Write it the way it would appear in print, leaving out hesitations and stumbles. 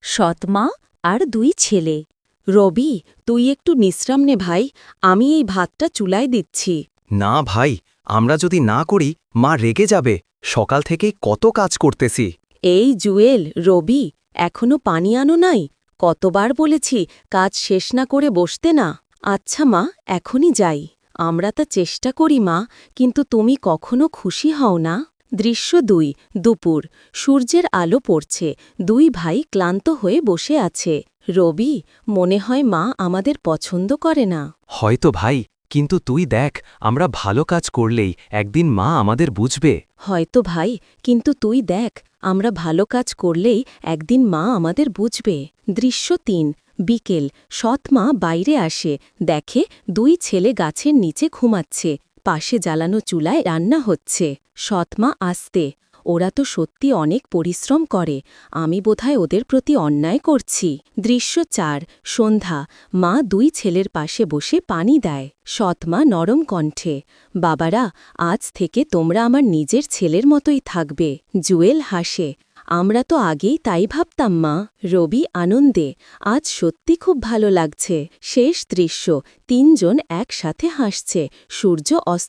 সৎমা আর 2 ছেলে। রবি, তুই একটু বিশ্রাম নে ভাই, আমি এই ভাতটা চুলায় দিচ্ছি। না ভাই, আমরা যদি না করি মা রেগে যাবে। সকাল থেকেই কত কাজ করতেছি। এই জুয়েল, রবি, এখনো পানি আনো নাই? কতবার বলেছি কাজ শেষ না করে বসতে না। আচ্ছা মা, এখনই যাই। আমরা তা চেষ্টা করি মা, কিন্তু তুমি কখনো খুশি হও না। দৃশ্য 2, দুপুর। সূর্যের আলো পড়ছে। 2 ভাই ক্লান্ত হয়ে বসে আছে। রবি, মনে হয় মা আমাদের পছন্দ করে না। হয়তো ভাই, কিন্তু তুই দেখ, আমরা ভালো কাজ করলেই একদিন মা আমাদের বুঝবে। হয়তো ভাই, কিন্তু তুই দেখ, আমরা ভালো কাজ করলেই একদিন মা আমাদের বুঝবে। দৃশ্য 3, বিকেল। সৎ মা বাইরে আসে, দেখে 2 ছেলে গাছের নিচে ঘুমাচ্ছে। পাশে জ্বালানো চুলায় রান্না হচ্ছে। সৎ মা আসতে, ওরা তো সত্যি অনেক পরিশ্রম করে, আমি বোধহয় ওদের প্রতি অন্যায় করছি। দৃশ্য 4, সন্ধ্যা। মা 2 ছেলের পাশে বসে পানি দেয়। সৎ মা নরম কণ্ঠে, বাবারা, আজ থেকে তোমরা আমার নিজের ছেলের মতোই থাকবে। জুয়েল হাসে, আমরা তো আগেই তাই ভাবতাম মা। রবি আনন্দে, আজ সত্যি খুব ভালো লাগছে। শেষ দৃশ্য, 3 জন একসাথে হাসছে। সূর্য অস্ত